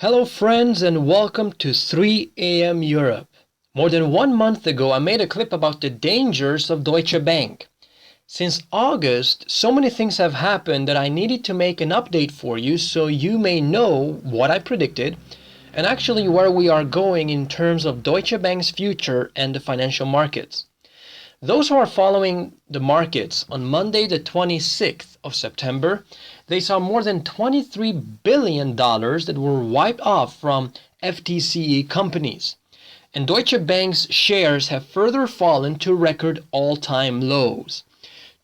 Hello friends and welcome to 3 a.m. Europe. More than 1 month ago I made a clip about the dangers of Deutsche Bank. Since August, so many things have happened that I needed to make an update for you so you may know what I predicted and actually where we are going in terms of Deutsche Bank's future and the financial markets. Those who are following the markets on Monday the 26th of September, they saw more than $23 billion that were wiped off from FTSE companies. And Deutsche Bank's shares have further fallen to record all-time lows.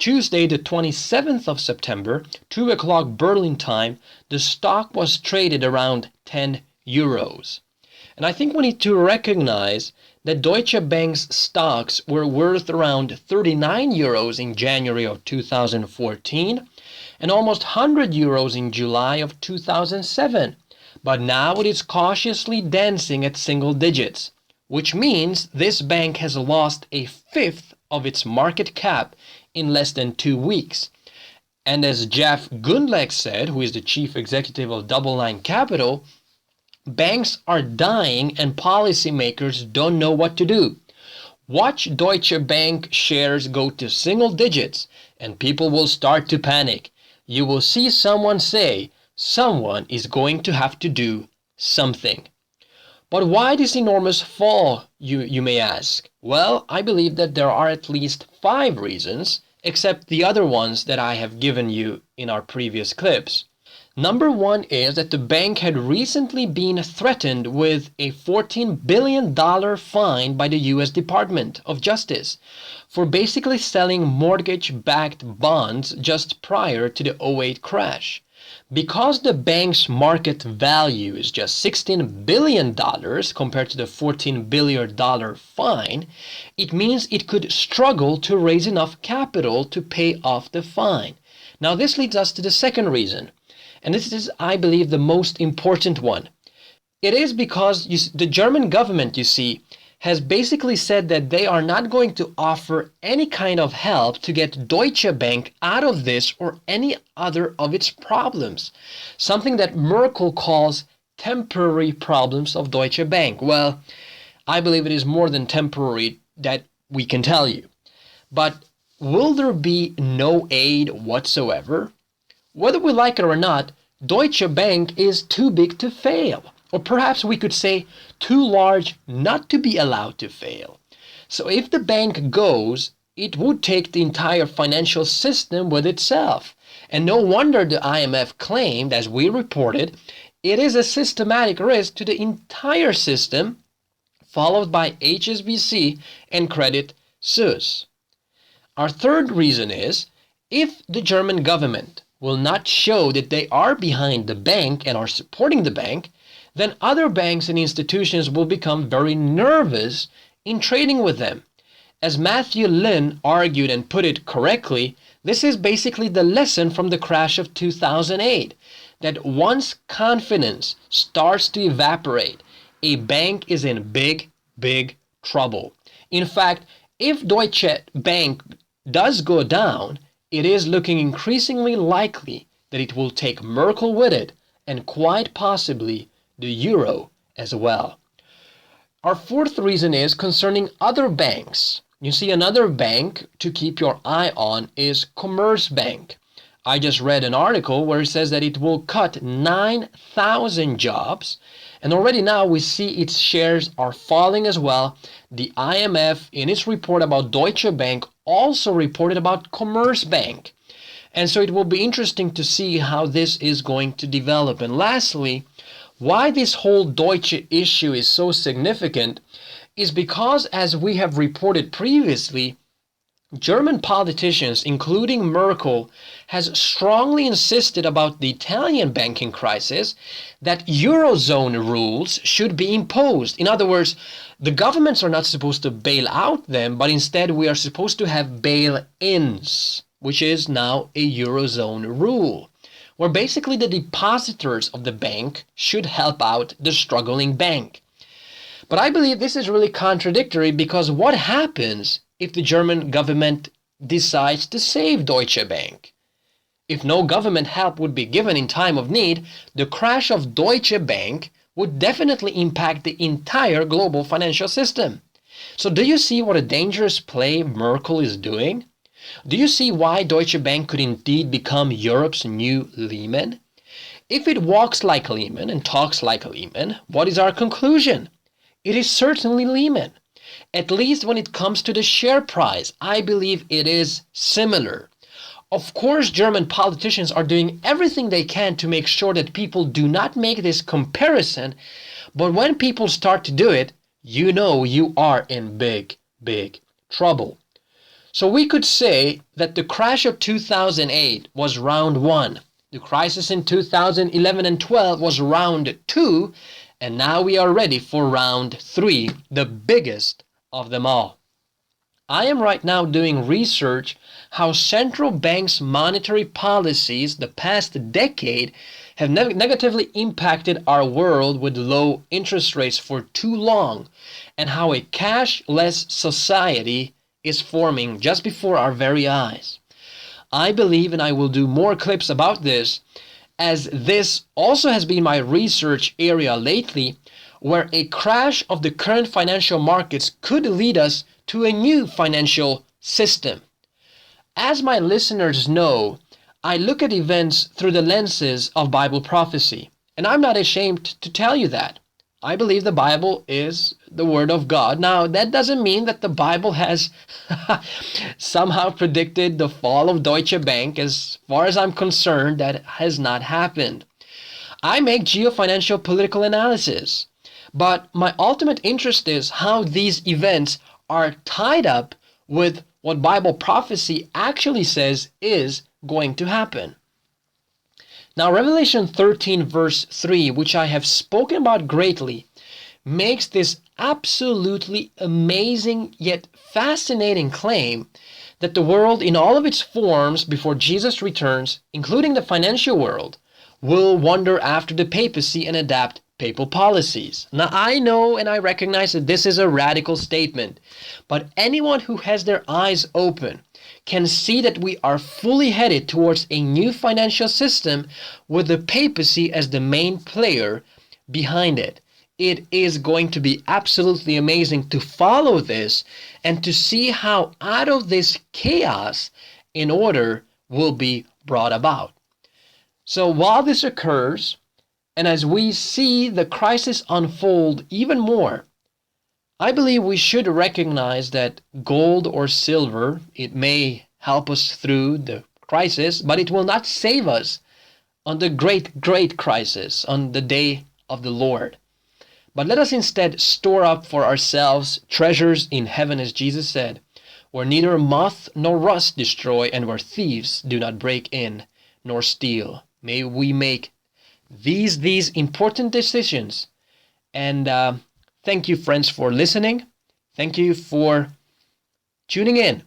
Tuesday the 27th of September, 2 o'clock Berlin time, the stock was traded around 10 euros. And I think we need to recognize that Deutsche Bank's stocks were worth around 39 euros in January of 2014 and almost 100 euros in July of 2007. But now it is cautiously dancing at single digits, which means this bank has lost a fifth of its market cap in less than 2 weeks. And as Jeff Gundlach said, who is the chief executive of Double Line Capital, banks are dying and policymakers don't know what to do. Watch Deutsche Bank shares go to single digits and people will start to panic. You will see someone say, someone is going to have to do something. But why this enormous fall, you may ask? Well, I believe that there are at least 5 reasons, except the other ones that I have given you in our previous clips. Number 1 is that the bank had recently been threatened with a $14 billion fine by the U.S. Department of Justice for basically selling mortgage-backed bonds just prior to the '08 crash. Because the bank's market value is just $16 billion compared to the $14 billion fine, it means it could struggle to raise enough capital to pay off the fine. Now this leads us to the second reason. And this is, I believe, the most important one. It is because the German government, you see, has basically said that they are not going to offer any kind of help to get Deutsche Bank out of this or any other of its problems. Something that Merkel calls temporary problems of Deutsche Bank. Well, I believe it is more than temporary, that we can tell you. But will there be no aid whatsoever? Whether we like it or not, Deutsche Bank is too big to fail. Or perhaps we could say too large not to be allowed to fail. So if the bank goes, it would take the entire financial system with itself. And no wonder the IMF claimed, as we reported, it is a systematic risk to the entire system, followed by HSBC and Credit Suisse. Our third reason is, if the German government will not show that they are behind the bank and are supporting the bank, then other banks and institutions will become very nervous in trading with them. As Matthew Lin argued and put it correctly, this is basically the lesson from the crash of 2008, that once confidence starts to evaporate, a bank is in big, big trouble. In fact, if Deutsche Bank does go down, it is looking increasingly likely that it will take Merkel with it and quite possibly the euro as well. Our fourth reason is concerning other banks. You see, another bank to keep your eye on is Commerzbank. I just read an article where it says that it will cut 9,000 jobs, and already now we see its shares are falling as well. The IMF, in its report about Deutsche Bank, also reported about Commerzbank. And so it will be interesting to see how this is going to develop. And lastly, why this whole Deutsche issue is so significant is because, as we have reported previously, German politicians, including Merkel, has strongly insisted about the Italian banking crisis that Eurozone rules should be imposed. In other words, the governments are not supposed to bail out them, but instead we are supposed to have bail-ins, which is now a Eurozone rule, where basically the depositors of the bank should help out the struggling bank. But I believe this is really contradictory, because what happens if the German government decides to save Deutsche Bank? If no government help would be given in time of need, the crash of Deutsche Bank would definitely impact the entire global financial system. So do you see what a dangerous play Merkel is doing? Do you see why Deutsche Bank could indeed become Europe's new Lehman? If it walks like Lehman and talks like Lehman, what is our conclusion? It is certainly Lehman. At least when it comes to the share price, I believe it is similar. Of course, German politicians are doing everything they can to make sure that people do not make this comparison, but when people start to do it, you know you are in big, big trouble. So we could say that the crash of 2008 was round 1. The crisis in 2011 and 12 was round 2, and now we are ready for round 3, the biggest of them all. I am right now doing research how central banks' monetary policies the past decade have negatively impacted our world with low interest rates for too long, and how a cashless society is forming just before our very eyes. I believe, and I will do more clips about this, as this also has been my research area lately, where a crash of the current financial markets could lead us to a new financial system. As my listeners know, I look at events through the lenses of Bible prophecy, and I'm not ashamed to tell you that. I believe the Bible is the Word of God. Now, that doesn't mean that the Bible has somehow predicted the fall of Deutsche Bank. As far as I'm concerned, that has not happened. I make geofinancial political analysis, but my ultimate interest is how these events are tied up with what Bible prophecy actually says is going to happen. Now, Revelation 13 verse 3, which I have spoken about greatly, makes this absolutely amazing yet fascinating claim that the world in all of its forms before Jesus returns, including the financial world, will wander after the papacy and adapt papal policies. Now, I know and I recognize that this is a radical statement, but anyone who has their eyes open can see that we are fully headed towards a new financial system with the papacy as the main player behind it. It is going to be absolutely amazing to follow this and to see how out of this chaos an order will be brought about. So while this occurs, and as we see the crisis unfold even more, I believe we should recognize that gold or silver, it may help us through the crisis, but it will not save us on the great, great crisis, on the day of the Lord. But let us instead store up for ourselves treasures in heaven, as Jesus said, where neither moth nor rust destroy, and where thieves do not break in nor steal. May we make these important decisions. And thank you, friends, for listening. Thank you for tuning in.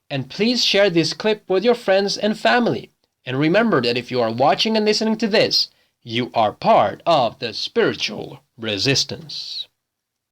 And please share this clip with your friends and family. And remember that if you are watching and listening to this, you are part of the spiritual resistance.